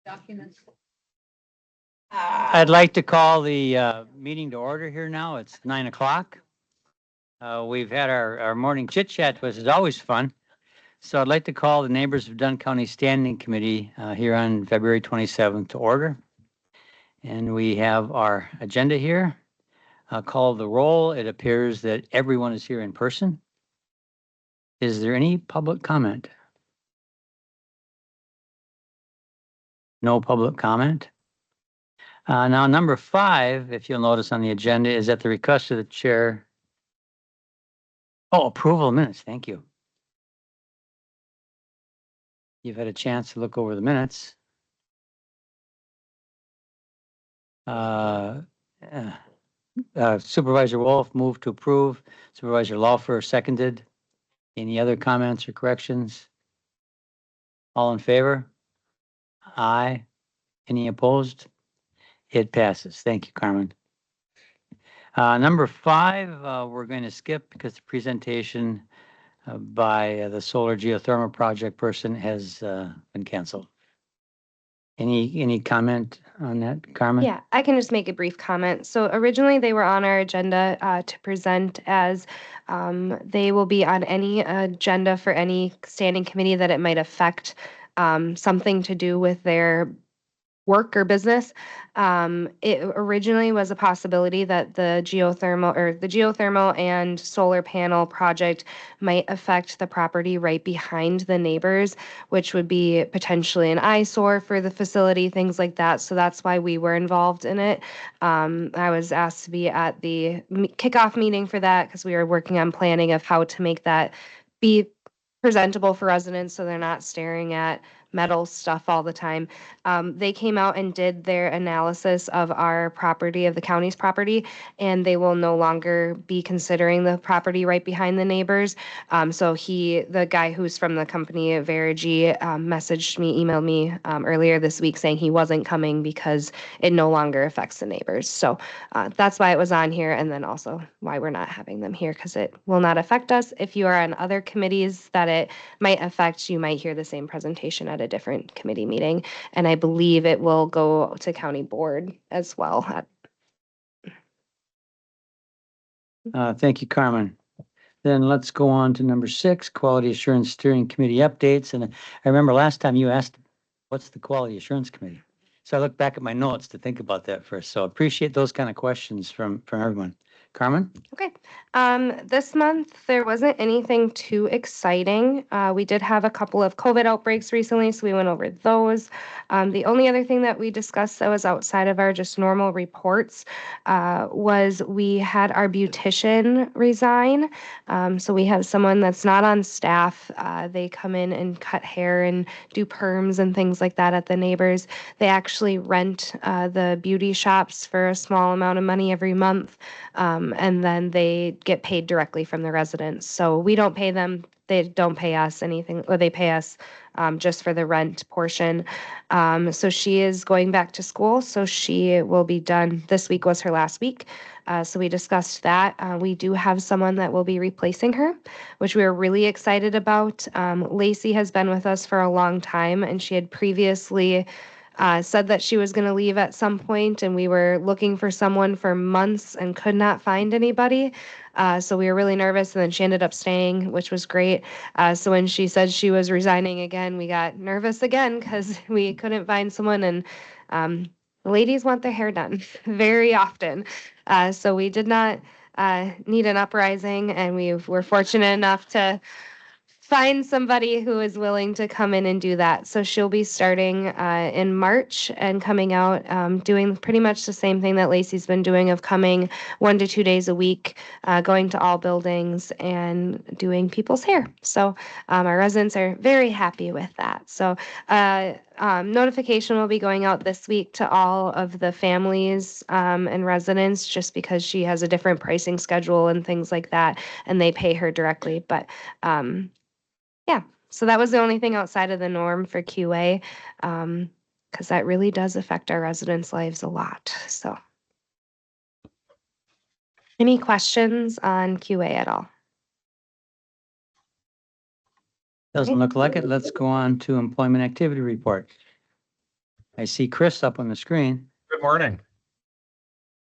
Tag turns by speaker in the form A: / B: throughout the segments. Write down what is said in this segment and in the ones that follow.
A: documents.
B: I'd like to call the meeting to order here now. It's 9 o'clock. We've had our morning chit chat, which is always fun. So I'd like to call the Neighbors of Dunn County Standing Committee here on February 27th to order. And we have our agenda here. Call the roll. It appears that everyone is here in person. Is there any public comment? No public comment. Now, number 5, if you'll notice on the agenda, is at the request of the chair. Oh, approval of minutes. Thank you. You've had a chance to look over the minutes. Supervisor Wolf moved to approve. Supervisor Laufer seconded. Any other comments or corrections? All in favor? Aye. Any opposed? It passes. Thank you, Carmen. Number 5, we're going to skip because the presentation by the solar geothermal project person has been canceled. Any comment on that, Carmen?
C: Yeah, I can just make a brief comment. So originally they were on our agenda to present as they will be on any agenda for any standing committee that it might affect something to do with their work or business. It originally was a possibility that the geothermal and solar panel project might affect the property right behind the neighbors, which would be potentially an eyesore for the facility, things like that. So that's why we were involved in it. I was asked to be at the kickoff meeting for that because we were working on planning of how to make that be presentable for residents so they're not staring at metal stuff all the time. They came out and did their analysis of our property, of the county's property, and they will no longer be considering the property right behind the neighbors. So the guy who's from the company, Verigy, emailed me earlier this week saying he wasn't coming because it no longer affects the neighbors. So that's why it was on here, and then also why we're not having them here, because it will not affect us. If you are on other committees that it might affect, you might hear the same presentation at a different committee meeting. And I believe it will go to county board as well.
B: Thank you, Carmen. Then let's go on to number 6, Quality Assurance Steering Committee updates. And I remember last time you asked, what's the Quality Assurance Committee? So I looked back at my notes to think about that first. So appreciate those kind of questions from everyone. Carmen?
C: Okay. This month, there wasn't anything too exciting. We did have a couple of COVID outbreaks recently, so we went over those. The only other thing that we discussed that was outside of our just normal reports was we had our beautician resign. So we have someone that's not on staff. They come in and cut hair and do perms and things like that at the neighbors. They actually rent the beauty shops for a small amount of money every month. And then they get paid directly from the residents. So we don't pay them. They don't pay us anything, or they pay us just for the rent portion. So she is going back to school. So she will be done. This week was her last week. So we discussed that. We do have someone that will be replacing her, which we are really excited about. Lacey has been with us for a long time, and she had previously said that she was going to leave at some point, and we were looking for someone for months and could not find anybody. So we were really nervous, and then she ended up staying, which was great. So when she said she was resigning again, we got nervous again because we couldn't find someone, and the ladies want their hair done very often. So we did not need an uprising, and we were fortunate enough to find somebody who is willing to come in and do that. So she'll be starting in March and coming out doing pretty much the same thing that Lacey's been doing, of coming 1 to 2 days a week, going to all buildings and doing people's hair. So our residents are very happy with that. So notification will be going out this week to all of the families and residents, just because she has a different pricing schedule and things like that, and they pay her directly. But yeah, so that was the only thing outside of the norm for QA, because that really does affect our residents' lives a lot. So any questions on QA at all?
B: Doesn't look like it. Let's go on to employment activity report. I see Chris up on the screen.
A: Good morning.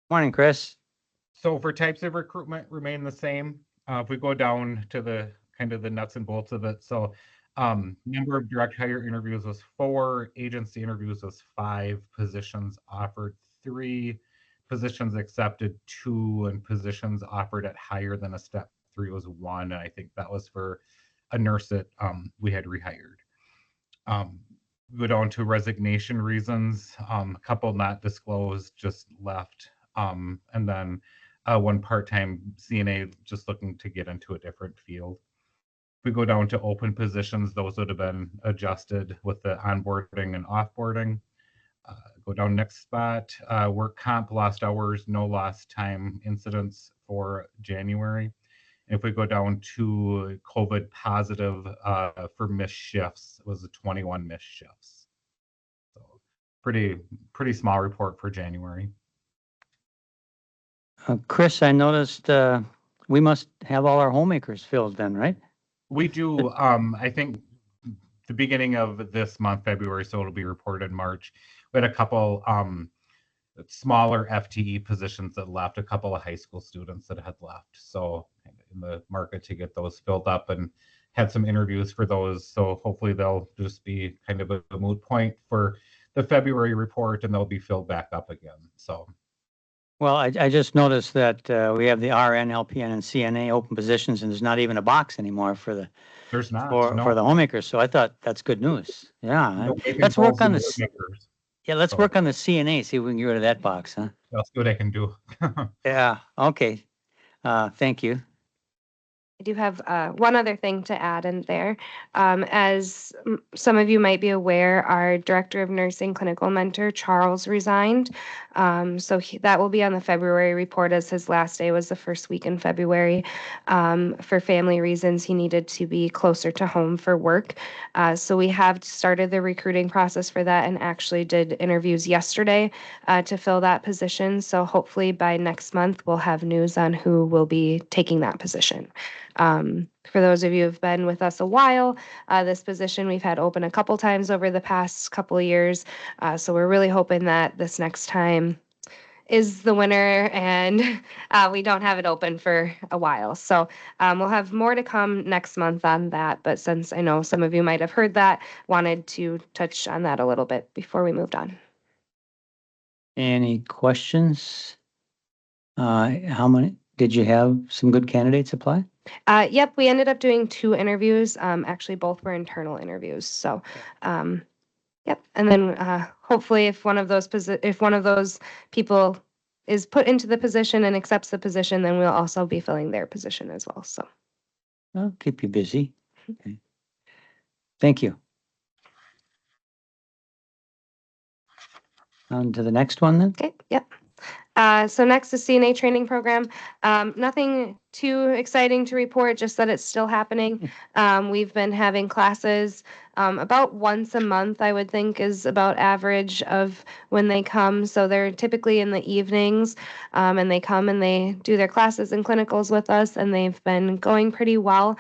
B: Morning, Chris.
A: So for types of recruitment remain the same. If we go down to the kind of the nuts and bolts of it. So number of direct hire interviews was 4, agency interviews was 5, positions offered 3, positions accepted 2, and positions offered at higher than a step 3 was 1. And I think that was for a nurse that we had rehired. Go down to resignation reasons, a couple not disclosed, just left. And then one part-time CNA just looking to get into a different field. If we go down to open positions, those would have been adjusted with the onboarding and offboarding. Go down next spot, work comp lost hours, no lost time incidents for January. If we go down to COVID positive for missed shifts, it was 21 missed shifts. So pretty small report for January.
B: Chris, I noticed we must have all our homemakers filled then, right?
A: We do. I think the beginning of this month, February, so it'll be reported in March. We had a couple smaller FTE positions that left, a couple of high school students that had left. So in the market to get those filled up, and had some interviews for those. So hopefully they'll just be kind of a moot point for the February report, and they'll be filled back up again. So.
B: Well, I just noticed that we have the RN, LPN, and CNA open positions, and there's not even a box anymore for the
A: There's not
B: for the homemakers. So I thought that's good news. Yeah,
A: No
B: let's work on
A: this.
B: let's work on the CNA. See if we can get rid of that box, huh?
A: I'll see what I can do.
B: Yeah. Okay. Thank you.
C: I do have one other thing to add in there. As some of you might be aware, our Director of Nursing Clinical Mentor, Charles, resigned. So that will be on the February report, as his last day was the first week in February. For family reasons, he needed to be closer to home for work. So we have started the recruiting process for that and actually did interviews yesterday to fill that position. So hopefully by next month, we'll have news on who will be taking that position. For those of you who've been with us a while, this position we've had open a couple times over the past couple of years. So we're really hoping that this next time is the winner and we don't have it open for a while. So we'll have more to come next month on that. But since I know some of you might have heard that, wanted to touch on that a little bit before we moved on.
B: Any questions? How many? Did you have some good candidates apply?
C: Yep, we ended up doing 2 interviews. Actually, both were internal interviews. So, yep. And then hopefully, if one of those people is put into the position and accepts the position, then we'll also be filling their position as well. So,
B: I'll keep you busy. Okay. Thank you. On to the next one then.
C: okay, yep. So next is CNA training program. Nothing too exciting to report, just that it's still happening. We've been having classes about once a month, I would think is about average of when they come. So they're typically in the evenings, and they come and they do their classes and clinicals with us, and they've been going pretty well.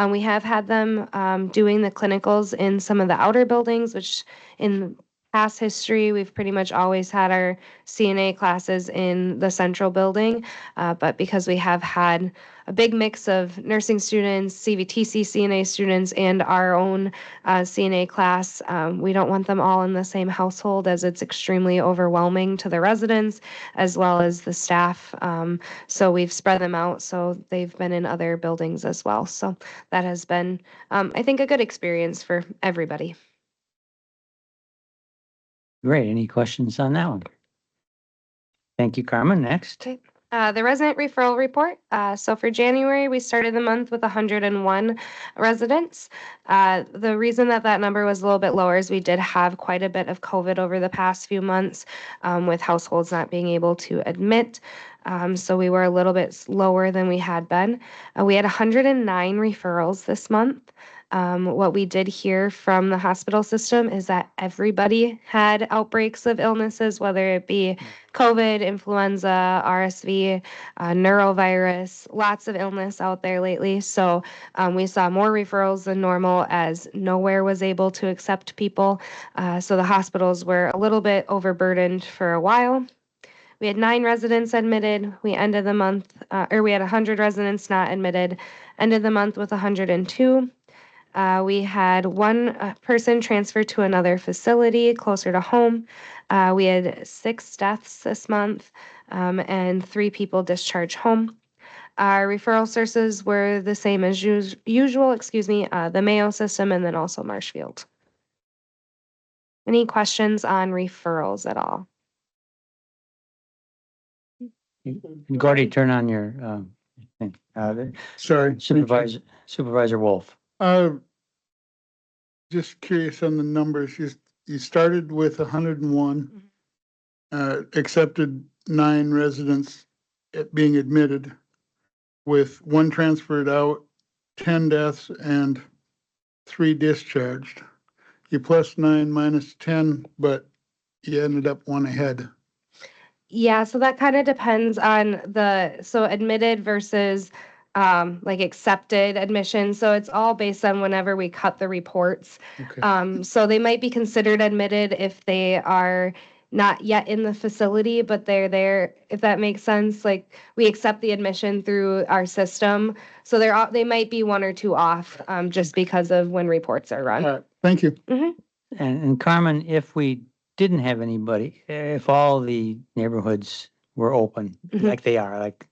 C: We have had them doing the clinicals in some of the outer buildings, which in past history, we've pretty much always had our CNA classes in the central building, but because we have had a big mix of nursing students, CVTC CNA students, and our own CNA class, we don't want them all in the same household, as it's extremely overwhelming to the residents as well as the staff. So we've spread them out, so they've been in other buildings as well. So that has been, I think, a good experience for everybody.
B: Great. Any questions on that one? Thank you, Carmen. Next.
C: Okay. The resident referral report. So for January, we started the month with 101 residents. The reason that number was a little bit lower is we did have quite a bit of COVID over the past few months, with households not being able to admit. So we were a little bit lower than we had been. We had 109 referrals this month. What we did hear from the hospital system is that everybody had outbreaks of illnesses, whether it be COVID, influenza, RSV, neurovirus, lots of illness out there lately. So we saw more referrals than normal as nowhere was able to accept people. So the hospitals were a little bit overburdened for a while. We had 9 residents admitted. We ended the month, or we had 100 residents not admitted. Ended the month with 102. We had one person transferred to another facility closer to home. We had 6 deaths this month, and 3 people discharged home. Our referral sources were the same as usual, the Mayo system and then also Marshfield. Any questions on referrals at all?
B: Gordy, turn on your thing.
D: Sorry.
B: Supervisor Wolf.
D: Just curious on the numbers. You started with 101, accepted 9 residents being admitted, with 1 transferred out, 10 deaths, and 3 discharged. You plus 9 minus 10, but you ended up 1 ahead.
C: Yeah, so that kind of depends on so admitted versus like accepted admission. So it's all based on whenever we cut the reports.
D: Okay.
C: So they might be considered admitted if they are not yet in the facility, but they're there, if that makes sense. Like we accept the admission through our system. So they might be 1 or 2 off just because of when reports are run.
D: Thank you.
B: And Carmen, if we didn't have anybody, if all the neighborhoods were open, like they are, like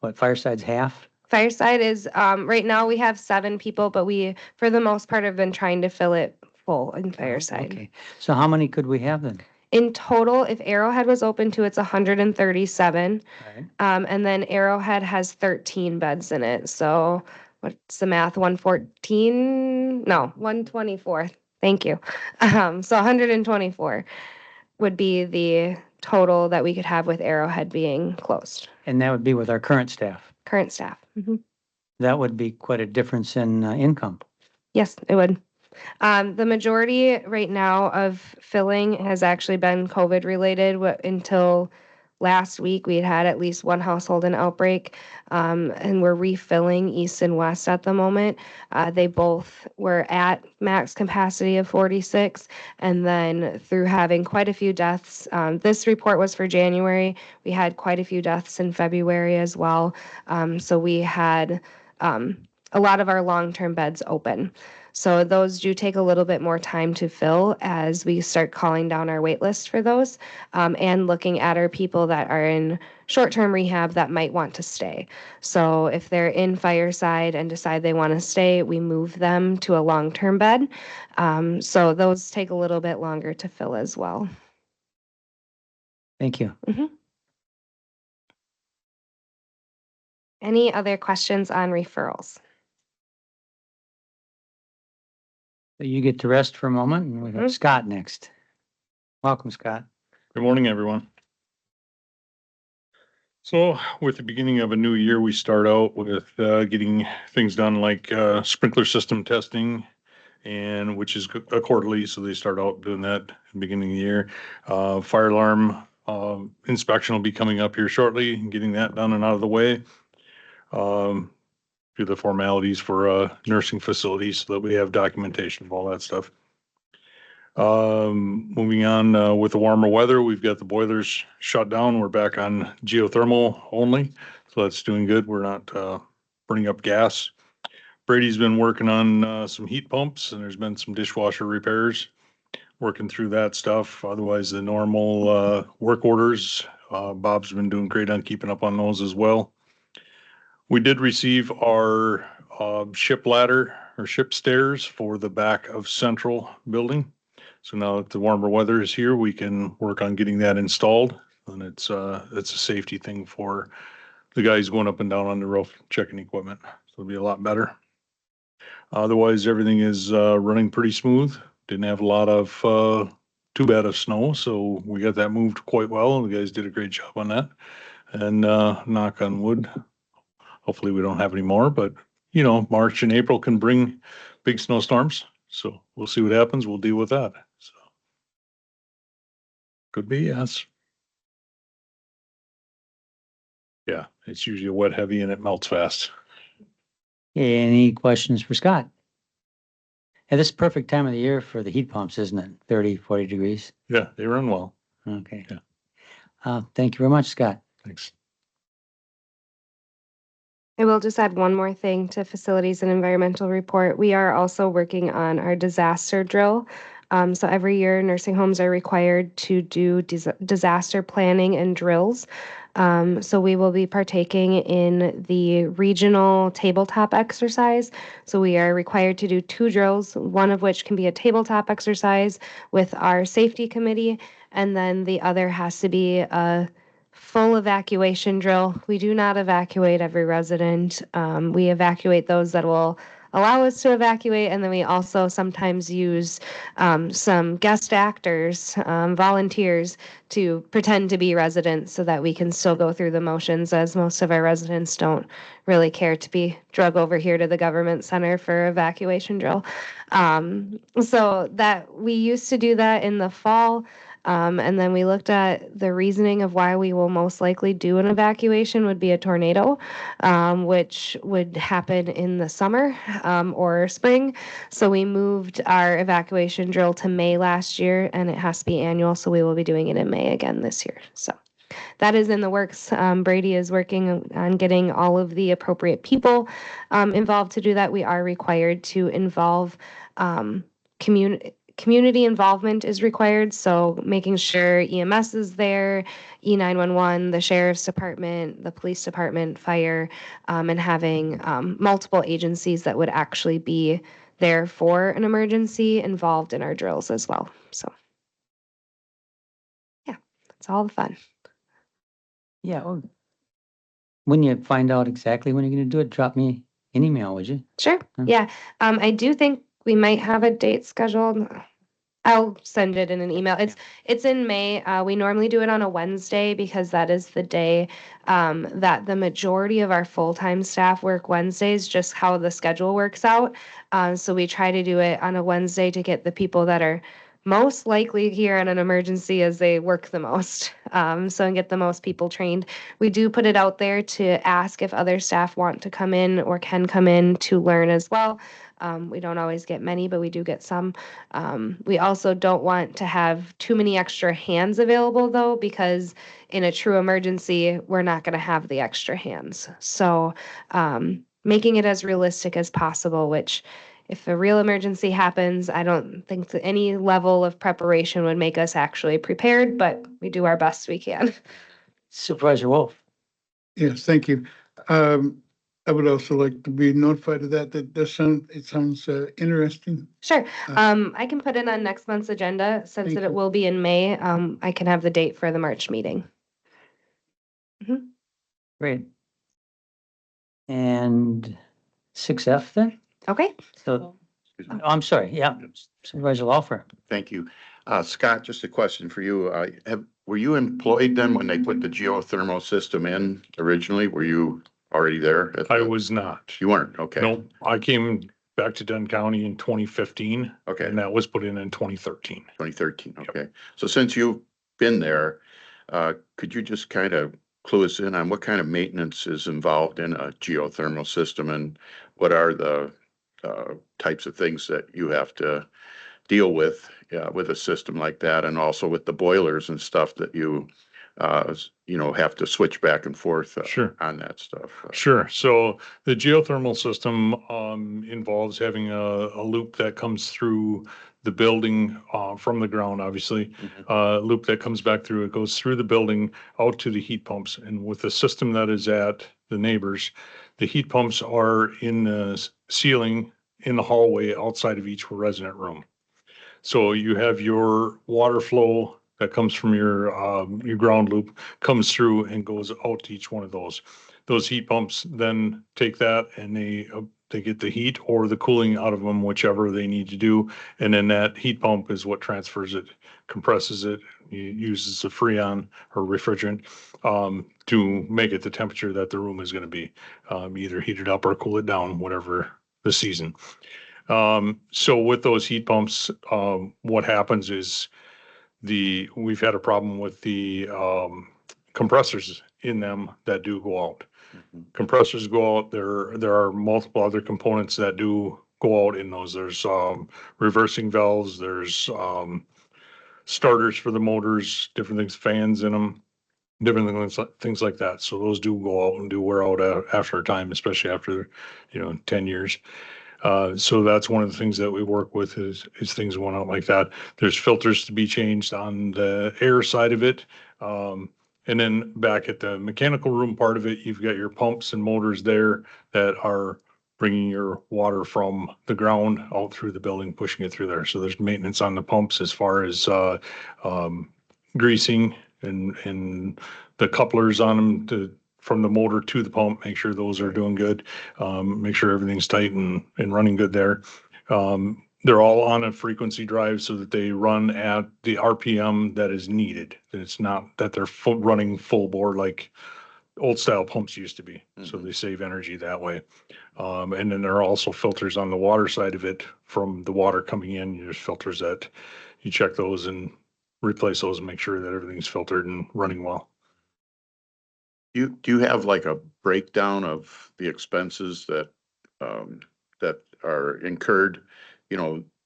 B: what, Fireside's half?
C: Fireside is, right now we have 7 people, but we, for the most part, have been trying to fill it full in Fireside.
B: Okay, so how many could we have then?
C: In total, if Arrowhead was open to, it's 137.
B: Right.
C: And then Arrowhead has 13 beds in it. So what's the math? 114? No, 124. Thank you. So 124 would be the total that we could have with Arrowhead being closed.
B: And that would be with our current staff.
C: Current staff.
B: That would be quite a difference in income.
C: Yes, it would. The majority right now of filling has actually been COVID related. Until last week, we had at least 1 household in outbreak, and we're refilling east and west at the moment. They both were at max capacity of 46, and then through having quite a few deaths, this report was for January. We had quite a few deaths in February as well. So we had a lot of our long-term beds open. So those do take a little bit more time to fill as we start calling down our wait list for those, and looking at our people that are in short-term rehab that might want to stay. So if they're in Fireside and decide they want to stay, we move them to a long-term bed. So those take a little bit longer to fill as well.
B: Thank you.
C: Any other questions on referrals?
B: You get to rest for a moment, and we have Scott next. Welcome, Scott.
E: Good morning, everyone. So with the beginning of a new year, we start out with getting things done like sprinkler system testing, and which is quarterly. So they start out doing that at the beginning of the year. Fire alarm inspection will be coming up here shortly, and getting that done and out of the way. Do the formalities for nursing facilities so that we have documentation of all that stuff. Moving on with the warmer weather, we've got the boilers shut down. We're back on geothermal only, so that's doing good. We're not burning up gas. Brady's been working on some heat pumps, and there's been some dishwasher repairs, working through that stuff. Otherwise, the normal work orders, Bob's been doing great on keeping up on those as well. We did receive our ship ladder or ship stairs for the back of Central building. So now that the warmer weather is here, we can work on getting that installed, and it's a safety thing for the guys going up and down on the roof checking equipment. So it'll be a lot better. Otherwise, everything is running pretty smooth. Didn't have a lot of too bad of snow, so we got that moved quite well. The guys did a great job on that, and knock on wood. Hopefully we don't have any more, but you know, March and April can bring big snowstorms. So we'll see what happens. We'll deal with that. So could be, yes. Yeah, it's usually wet, heavy, and it melts fast.
B: Any questions for Scott? And this is perfect time of the year for the heat pumps, isn't it? 30, 40 degrees.
E: Yeah, they run well.
B: Okay.
E: Yeah.
B: Thank you very much, Scott.
E: Thanks.
C: I will just add one more thing to facilities and environmental report. We are also working on our disaster drill. So every year, nursing homes are required to do disaster planning and drills. So we will be partaking in the regional tabletop exercise. So we are required to do 2 drills, one of which can be a tabletop exercise with our safety committee, and then the other has to be a full evacuation drill. We do not evacuate every resident. We evacuate those that will allow us to evacuate, and then we also sometimes use some guest actors, volunteers, to pretend to be residents so that we can still go through the motions, as most of our residents don't really care to be drug over here to the government center for evacuation drill. So that we used to do that in the fall. And then we looked at the reasoning of why we will most likely do an evacuation would be a tornado, which would happen in the summer or spring. So we moved our evacuation drill to May last year, and it has to be annual. So we will be doing it in May again this year. So that is in the works. Brady is working on getting all of the appropriate people involved to do that. We are required to involve community involvement is required. So making sure EMS is there, E911, the sheriff's department, the police department, fire, and having multiple agencies that would actually be there for an emergency involved in our drills as well. So yeah, it's all the fun.
B: Yeah. Well, when you find out exactly when you're going to do it, drop me an email, would you?
C: Sure. Yeah. I do think we might have a date scheduled. I'll send it in an email. It's in May. We normally do it on a Wednesday because that is the day that the majority of our full-time staff work Wednesdays, just how the schedule works out. So we try to do it on a Wednesday to get the people that are most likely here in an emergency as they work the most. So and get the most people trained. We do put it out there to ask if other staff want to come in or can come in to learn as well. We don't always get many, but we do get some. We also don't want to have too many extra hands available, though, because in a true emergency, we're not going to have the extra hands. So making it as realistic as possible, which if a real emergency happens, I don't think that any level of preparation would make us actually prepared, but we do our best we can.
B: Supervisor Wolf.
D: Yes, thank you. I would also like to be notified of that. That does sound, it sounds interesting.
C: Sure. I can put it on next month's agenda since
D: Thank
C: that it
D: you.
C: will be in May. I can have the date for the March meeting.
B: Great. And 6F then?
C: Okay.
B: So, I'm sorry, yeah, Supervisor Lawfer.
F: Thank you. Scott, just a question for you. Were you employed then when they put the geothermal system in originally? Were you already there?
E: I was not.
F: You weren't, okay.
E: No, I came back to Dunn County in 2015.
F: Okay.
E: And that was put in 2013.
F: 2013, okay. So since you've been there, could you just kind of clue us in on what kind of maintenance is involved in a geothermal system and what are the types of things that you have to deal with a system like that, and also with the boilers and stuff that you have to switch back and forth
E: Sure.
F: on that stuff.
E: Sure. So the geothermal system involves having a loop that comes through the building from the ground, obviously.
F: Mhm.
E: Loop that comes back through, it goes through the building out to the heat pumps. And with the system that is at the neighbors, the heat pumps are in the ceiling in the hallway outside of each resident room. So you have your water flow that comes from your ground loop, comes through and goes out to each one of those. Those heat pumps then take that and they get the heat or the cooling out of them, whichever they need to do. And then that heat pump is what transfers it, compresses it, uses the freon or refrigerant to make it the temperature that the room is going to be, either heat it up or cool it down, whatever the season. So with those heat pumps, what happens is we've had a problem with the, compressors in them that do go out.
F: Mhm.
E: Compressors go out, there are multiple other components that do go out in those. There's, reversing valves, there's, starters for the motors, different things, fans in them, different things like that. So those do go out and do wear out after a time, especially after, 10 years. So that's one of the things that we work with is things going out like that. There's filters to be changed on the air side of it. And then back at the mechanical room part of it, you've got your pumps and motors there that are bringing your water from the ground out through the building, pushing it through there. So there's maintenance on the pumps as far as greasing and the couplers on them from the motor to the pump, make sure those are doing good. Make sure everything's tight and running good there. They're all on a frequency drive so that they run at the RPM that is needed. That it's not that they're running full bore like old style pumps used to be. So
F: Mhm.
E: they save energy that way. And then there are also filters on the water side of it from the water coming in. There's filters that you check those and replace those and make sure that everything's filtered and running well.
F: Do you have like a breakdown of the expenses that are incurred,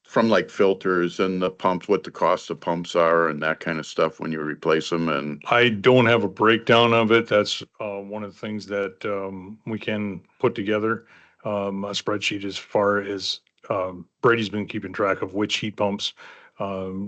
F: from like filters and the pumps, what the cost of pumps are and that kind of stuff when you replace them and,
E: I don't have a breakdown of it. That's one of the things that we can put together, a spreadsheet as far as Brady's been keeping track of which heat pumps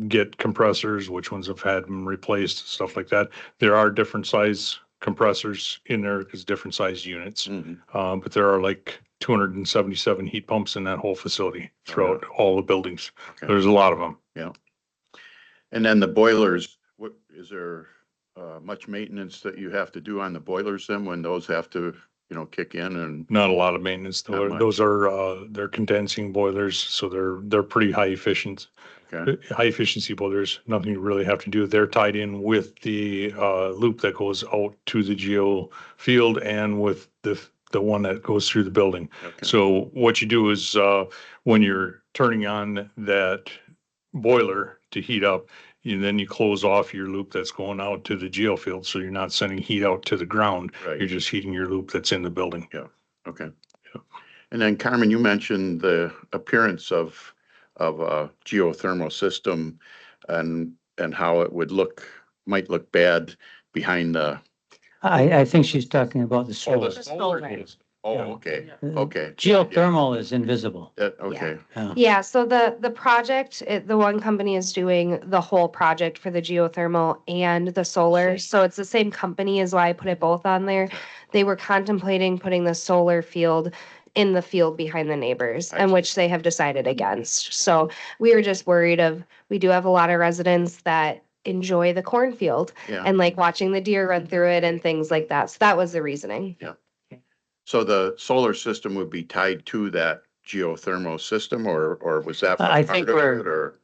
E: get compressors, which ones have had them replaced, stuff like that. There are different size compressors in there because different size units,
F: Mhm.
E: but there are like 277 heat pumps in that whole facility throughout all the buildings.
F: Okay.
E: There's a lot of them.
F: And then the boilers, what, is there much maintenance that you have to do on the boilers then when those have to, kick in and,
E: Not a lot of maintenance.
F: Not much.
E: Those are, they're condensing boilers, so they're pretty
F: okay,
E: high efficiency boilers. Nothing you really have to do. They're tied in with the, loop that goes out to the geo field and with the one that goes through the building.
F: okay,
E: So what you do is, when you're turning on that boiler to heat up, then you close off your loop that's going out to the geo field, so you're not sending heat out to the ground.
F: right,
E: You're just heating your loop that's in the building.
F: okay. And then Carmen, you mentioned the appearance of a geothermal system and how it might look bad behind the.
B: I think she's talking about the
F: Oh, the
B: solar.
F: solar.
C: solar.
F: Oh,
B: Yeah.
F: okay,
B: Uh,
F: okay.
B: Geothermal is invisible.
F: Okay,
C: Yeah, so the project, the one company is doing the whole project for the geothermal and the solar. So it's the same company is why I put it both on there. They were contemplating putting the solar field in the field behind the neighbors,
F: I
C: and
F: see.
C: which they have decided against. So we were just worried we do have a lot of residents that enjoy the cornfield
F: yeah.
C: and like watching the deer run through it and things like that. So that was the reasoning.
F: So the solar system would be tied to that geothermal system or was that
B: I
F: part
B: think
F: of
B: we're-
F: it or?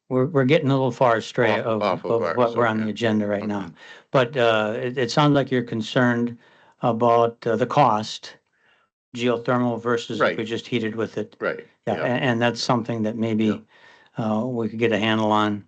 B: We're getting a little far astray
F: Off
B: of
F: of ours,
B: what we're on the
F: okay.
B: agenda right now.
F: Okay.
B: But it sounds like you're concerned about the cost, geothermal versus if we
F: Right.
B: just heated with it.
F: Right,
B: Yeah,
F: yeah.
B: and that's something that maybe we could get a handle on.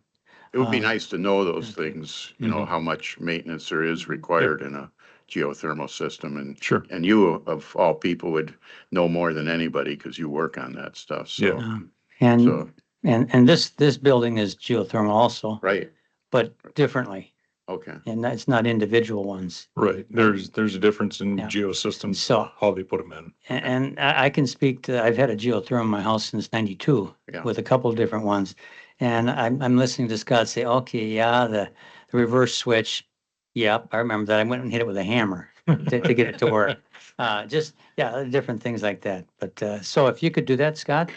F: It would be
B: Um,
F: nice to know those
B: okay.
F: things,
B: Mhm.
F: how much maintenance there is required in a geothermal system and.
E: Sure.
F: And you of all people would know more than anybody because you work on that stuff, so.
E: Yeah.
B: And,
F: So,
B: and this building is geothermal also,
F: right,
B: but differently.
F: okay,
B: And it's not individual ones.
E: Right. There's a difference in
B: Yeah.
E: geosystems,
B: So-
E: how they put them in.
B: And I can speak to, I've had a geothermal in my house since 92
F: Yeah.
B: with a couple of different ones. And I'm listening to Scott say, okay, yeah, the reverse switch. Yep, I remember that. I went and hit it with a hammer to get it to work. Different things like that. But so if you could do that, Scott,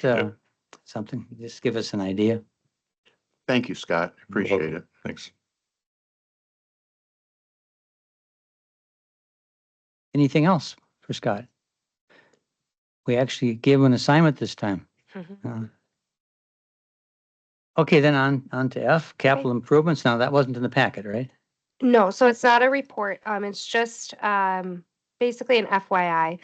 B: something, just give us an idea.
F: thank you, Scott, appreciate it.
E: Thanks.
B: Anything else for Scott? We actually gave him an assignment this time. Okay, then on to F, capital improvements. Now, that wasn't in the packet, right?
C: No, so it's not a report. It's just basically an FYI.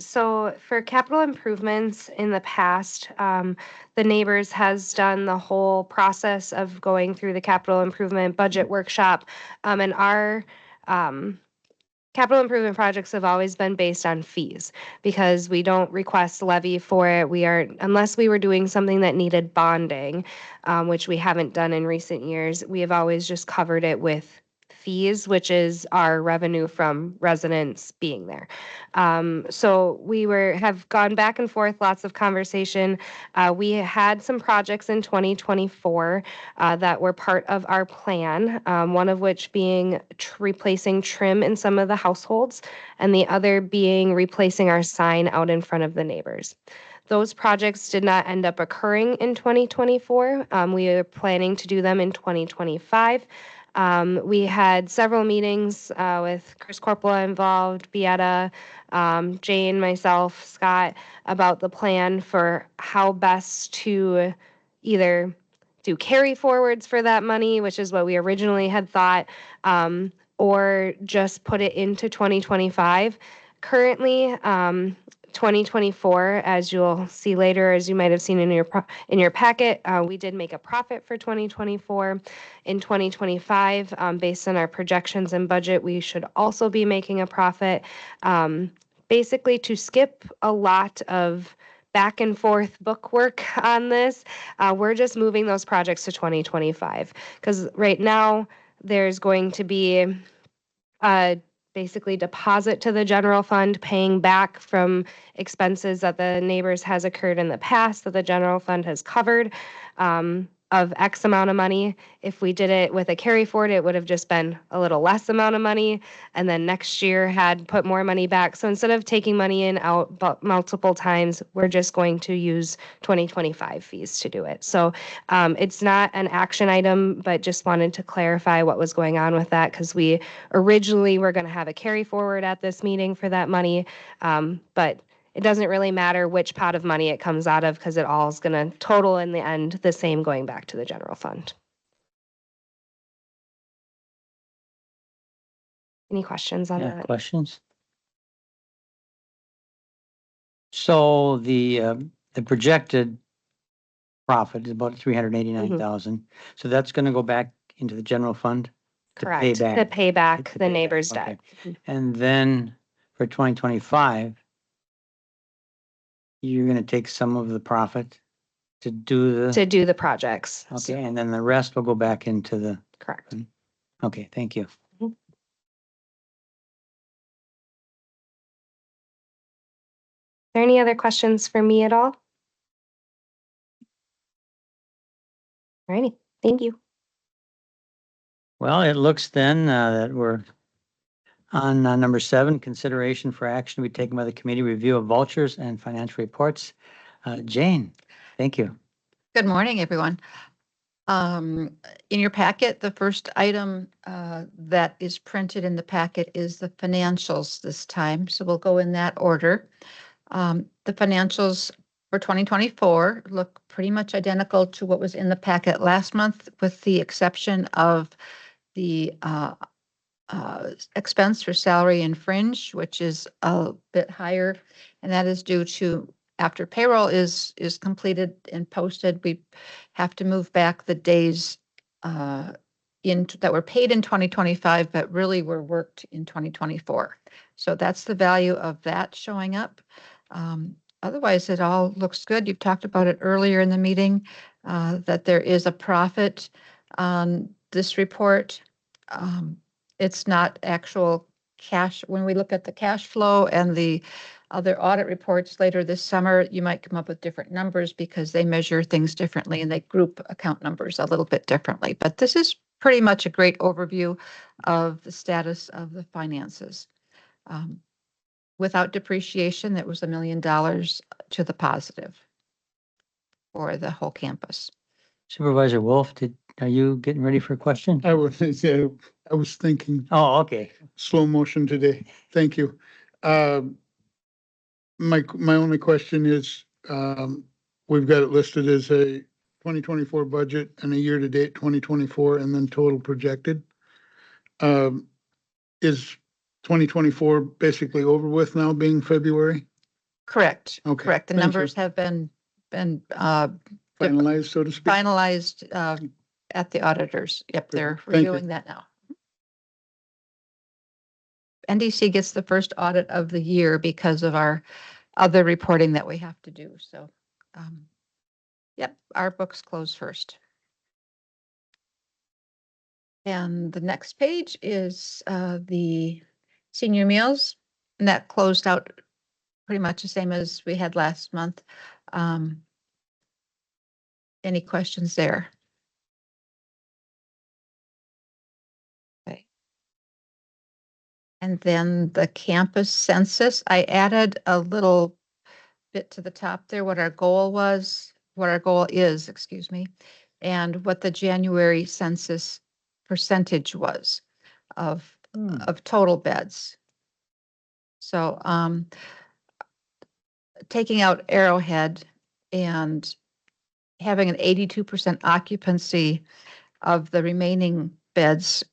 C: So for capital improvements in the past, the Neighbors has done the whole process of going through the capital improvement budget workshop. And our capital improvement projects have always been based on fees because we don't request levy for it. We are, unless we were doing something that needed bonding, which we haven't done in recent years, we have always just covered it with fees, which is our revenue from residents being there. So we have gone back and forth, lots of conversation. We had some projects in 2024 that were part of our plan, one of which being replacing trim in some of the households, and the other being replacing our sign out in front of the Neighbors. Those projects did not end up occurring in 2024. We are planning to do them in 2025. We had several meetings with Chris Corpola involved, Beata, Jane, myself, Scott, about the plan for how best to either do carry forwards for that money, which is what we originally had thought, or just put it into 2025. Currently, 2024, as you'll see later, as you might have seen in your packet, we did make a profit for 2024. In 2025, based on our projections and budget, we should also be making a profit. Basically, to skip a lot of back and forth book work on this, we're just moving those projects to 2025 because right now there's going to be basically deposit to the general fund, paying back from expenses that the Neighbors has occurred in the past that the general fund has covered, of X amount of money. If we did it with a carry forward, it would have just been a little less amount of money, and then next year had put more money back. So instead of taking money in out multiple times, we're just going to use 2025 fees to do it. So it's not an action item, but just wanted to clarify what was going on with that because we originally were going to have a carry forward at this meeting for that money, but it doesn't really matter which pot of money it comes out of because it all is going to total in the end the same going back to the general fund. Any questions on
B: Yeah,
C: that?
B: questions? So the projected profit is about 389,000. So that's going to go back into the general fund to pay
C: Correct.
B: back.
C: To pay back
B: to
C: the
B: pay back,
C: Neighbors'
B: okay.
C: debt.
B: And then for 2025, you're going to take some of the profit to do the,
C: To do the projects.
B: okay, and then the rest will go back into the,
C: Correct.
B: okay, thank you.
C: Are there any other questions for me at all? Alrighty, thank you.
B: Well, it looks then that we're on number 7, consideration for action to be taken by the committee, review of vouchers and financial reports. Jane, thank you.
G: Good morning, everyone. In your packet, the first item that is printed in the packet is the financials this time, so we'll go in that order. The financials for 2024 look pretty much identical to what was in the packet last month, with the exception of the expense for salary and fringe, which is a bit higher, and that is due to after payroll is completed and posted, we have to move back the days that were paid in 2025, but really were worked in 2024. So that's the value of that showing up. Otherwise, it all looks good. You've talked about it earlier in the meeting, that there is a profit on this report. It's not actual cash. When we look at the cash flow and the other audit reports later this summer, you might come up with different numbers because they measure things differently and they group account numbers a little bit differently. But this is pretty much a great overview of the status of the finances. Without depreciation, that was $1 million to the positive for the whole campus.
B: Supervisor Wolf, are you getting ready for a question?
D: I was, yeah, I was thinking
B: Oh, okay.
D: slow motion today. Thank you. My only question is, we've got it listed as a 2024 budget and a year-to-date 2024 and then total projected. Is 2024 basically over with now, being February?
G: Correct.
D: Okay,
G: Correct. The
D: thank you.
G: numbers have been
D: Finalized, so to speak?
G: finalized at the auditors. Yep, they're
D: Perfect. Thank you.
G: reviewing that now. NDC gets the first audit of the year because of our other reporting that we have to do. So, yep, our books close first. And the next page is the senior meals, and that closed out pretty much the same as we had last month. Any questions there? Okay. And then the campus census, I added a little bit to the top there, what our goal was, what our goal is, excuse me, and what the January census percentage was of total beds. So, taking out Arrowhead and having an 82% occupancy of the remaining beds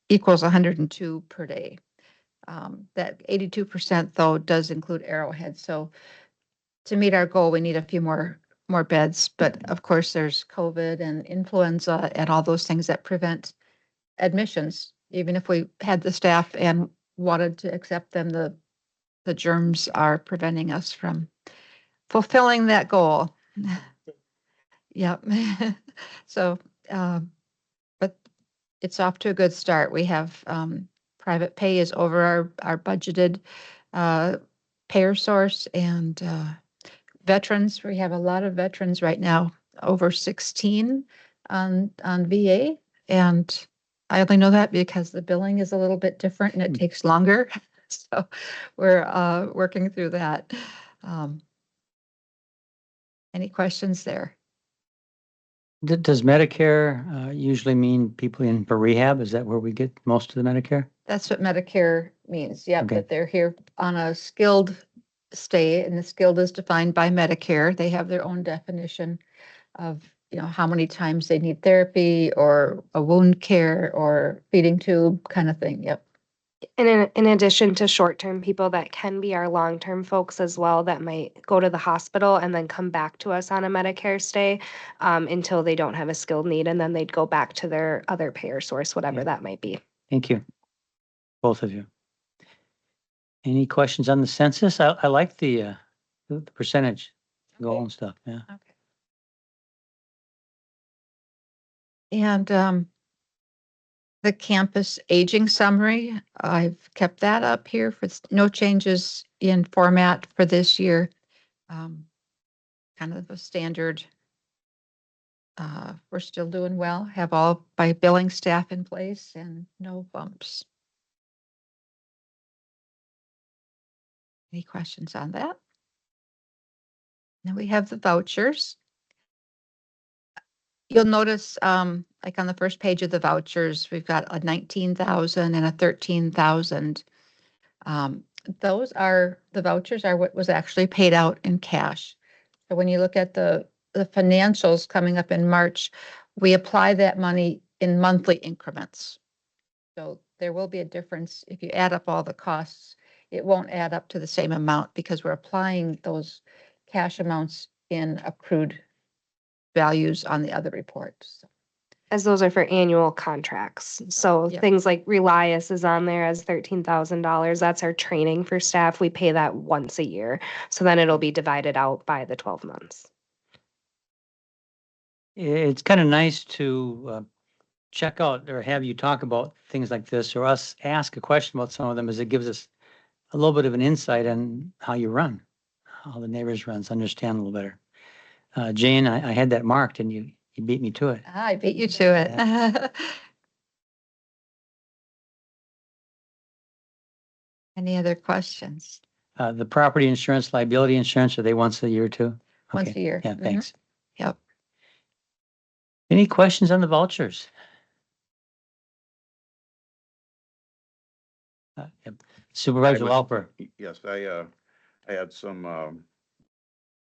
G: equals 102 per day. That 82% though does include Arrowhead. So to meet our goal, we need a few more beds. But of course, there's COVID and influenza and all those things that prevent admissions. Even if we had the staff and wanted to accept them, the germs are preventing us from fulfilling that goal. Yep. So, but it's off to a good start. We have private pay is over our budgeted payer source, and veterans. We have a lot of veterans right now, over 16 on VA, and I only know that because the billing is a little bit different and it takes longer. So we're working through that. Any questions there?
B: Does Medicare usually mean people in for rehab? Is that where we get most of the Medicare?
G: That's what Medicare means. Yep,
B: Okay.
G: that they're here on a skilled stay, and the skilled is defined by Medicare. They have their own definition of, how many times they need therapy or a wound care or feeding tube kind of thing. Yep.
C: And in addition to short-term people, that can be our long-term folks as well that might go to the hospital and then come back to us on a Medicare stay until they don't have a skilled need, and then they'd go back to their other payer source, whatever
B: Yeah.
C: that might be.
B: Thank you, both of you. Any questions on the census? I like the percentage goal
G: Okay.
B: and stuff. Yeah.
G: Okay. And the campus aging summary, I've kept that up here for no changes in format for this year. Kind of a standard. We're still doing well, have all by billing staff in place and no bumps. Any questions on that? Then we have the vouchers. You'll notice, like on the first page of the vouchers, we've got a 19,000 and a 13,000. The vouchers are what was actually paid out in cash. So when you look at the financials coming up in March, we apply that money in monthly increments. So there will be a difference. If you add up all the costs, it won't add up to the same amount because we're applying those cash amounts in accrued values on the other reports.
C: As those are for annual contracts. So
G: Yep.
C: things like Relias is on there as $13,000. That's our training for staff. We pay that once a year. So then it'll be divided out by the 12 months.
B: It's kind of nice to check out or have you talk about things like this, or us ask a question about some of them, as it gives us a little bit of an insight on how you run, how the neighbors runs, understand a little better. Jane, I had that marked and you beat me to it.
G: I beat you to it. Any other questions?
B: The property insurance, liability insurance, are they once a year too?
G: Once
B: Okay.
G: a year.
B: Yeah,
G: Mhm.
B: thanks.
G: Yep.
B: Any questions on the vouchers? Yep. Supervisor Lauper.
F: Yes, I had some,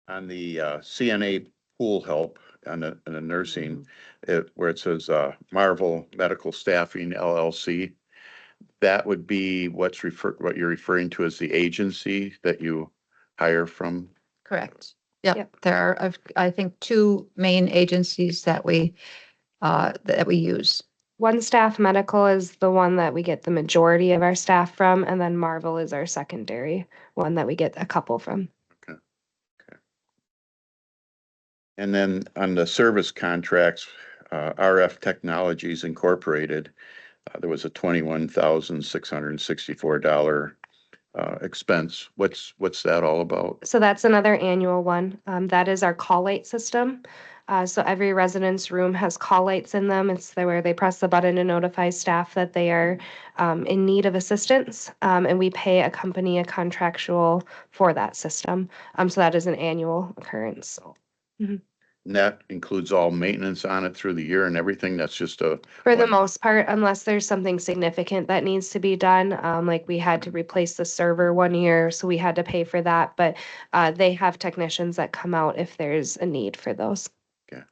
F: on the CNA pool help on the nursing, where it says Marvel Medical Staffing LLC. that would be what you're referring to as the agency that you hire from?
G: Correct. Yep.
C: Yep.
G: There are, I think, two main agencies that we use.
C: One Staff Medical is the one that we get the majority of our staff from, and then Marvel is our secondary one that we get a couple from.
F: And then on the service contracts, RF Technologies Incorporated, there was a $21,664 expense. What's that all about?
C: So that's another annual one. That is our call light system. So every residence room has call lights in them. It's where they press the button to notify staff that they are in need of assistance. And we pay a company a contractual for that system. So that is an annual occurrence.
F: And that includes all maintenance on it through the year and everything. That's just a.
C: For the
F: one-
C: most part, unless there's something significant that needs to be done, like we had to replace the server one year, so we had to pay for that. But they have technicians that come out if there's a need for those.
F: Okay.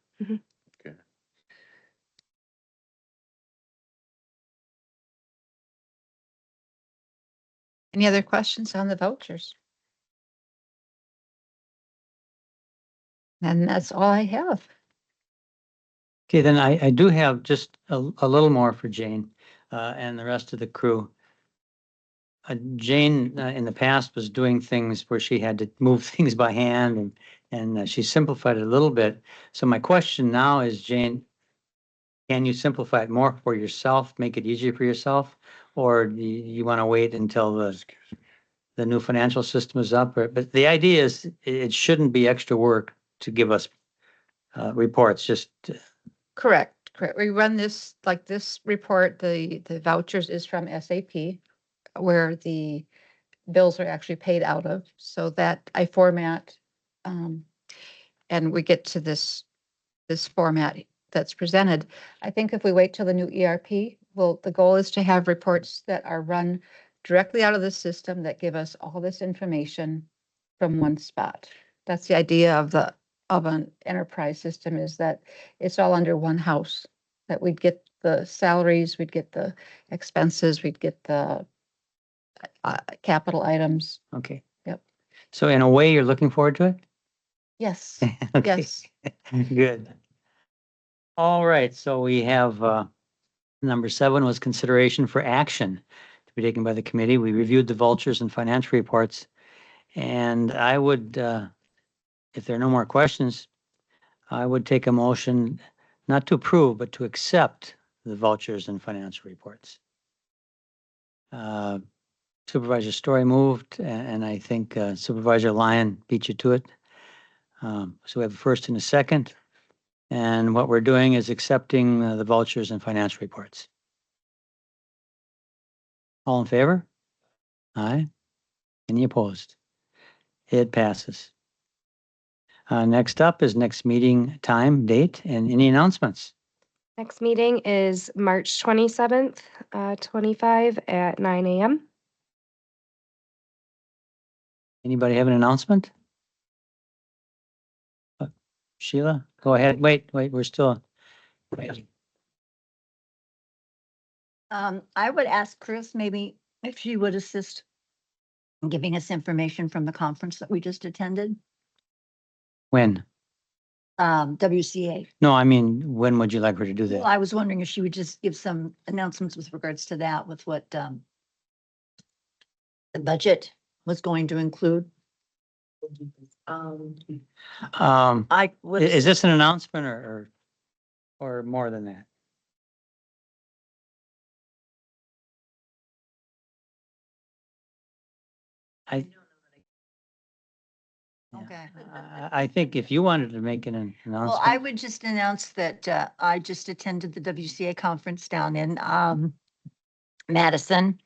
G: Any other questions on the vouchers? And that's all I have.
B: Okay, then I do have just a little more for Jane and the rest of the crew. Jane in the past was doing things where she had to move things by hand and she simplified it a little bit. So my question now is, Jane, can you simplify it more for yourself, make it easier for yourself? Or do you want to wait until the new financial system is up? But the idea is it shouldn't be extra work to give us reports, just
G: Correct. We run this, like this report, the vouchers is from SAP, where the bills are actually paid out of, so that I format, and we get to this format that's presented. I think if we wait till the new ERP, the goal is to have reports that are run directly out of the system that give us all this information from one spot. That's the idea of an enterprise system, is that it's all under one house, that we'd get the salaries, we'd get the expenses, we'd get the capital items.
B: okay.
G: Yep.
B: So in a way, you're looking forward to it?
G: Yes,
B: Okay.
G: yes.
B: Good. All right, so we have number 7 was consideration for action to be taken by the committee. We reviewed the vultures and financial reports. And I would, if there are no more questions, I would take a motion not to approve, but to accept the vultures and financial reports. Supervisor Story moved, and I think Supervisor Lyon beat you to it. So we have a first and a second. And what we're doing is accepting the vultures and financial reports. All in favor? Aye. Any opposed? It passes. Next up is next meeting time, date, and any announcements?
C: Next meeting is March 27th, 25 at 9 a.m.
B: Anybody have an announcement? Sheila, go ahead. Wait, we're still.
H: I would ask Chris maybe if she would assist in giving us information from the conference that we just attended,
B: When?
H: WCA.
B: No, I mean, when would you like her to do
H: Well,
B: that?
H: I was wondering if she would just give some announcements with regards to that, with what the budget was going to include. I would.
B: Is this an announcement or more than that? I,
H: Okay.
B: I think if you wanted to make an
H: Well, I
B: announcement,
H: would just announce that I just attended the WCA conference down in Madison.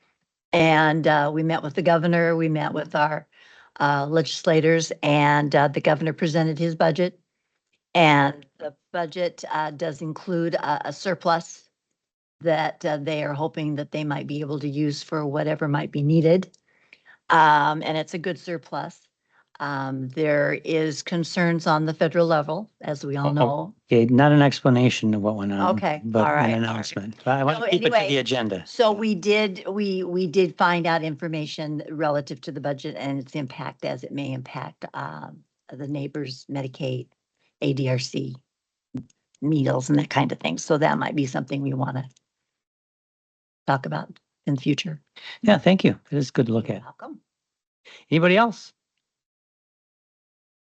H: And we met with the governor, we met with our legislators, and the governor presented his budget. And the budget does include a surplus that they are hoping that they might be able to use for whatever might be needed. And it's a good surplus. There is concerns on the federal level, as we all
B: Oh,
H: know.
B: Okay, not an explanation of what went on.
H: Okay,
B: But
H: all right,
B: an
H: all right.
B: announcement. But I want
H: So
B: to keep it to
H: anyway,
B: the agenda.
H: So we did find out information relative to the budget and its impact as it may impact the neighbors, Medicaid, ADRC, needles and that kind of thing. So that might be something we want to talk about in the future.
B: Yeah, thank you. It is good to look
H: You're
B: at.
H: welcome.
B: Anybody else?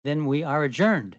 B: Then we are adjourned.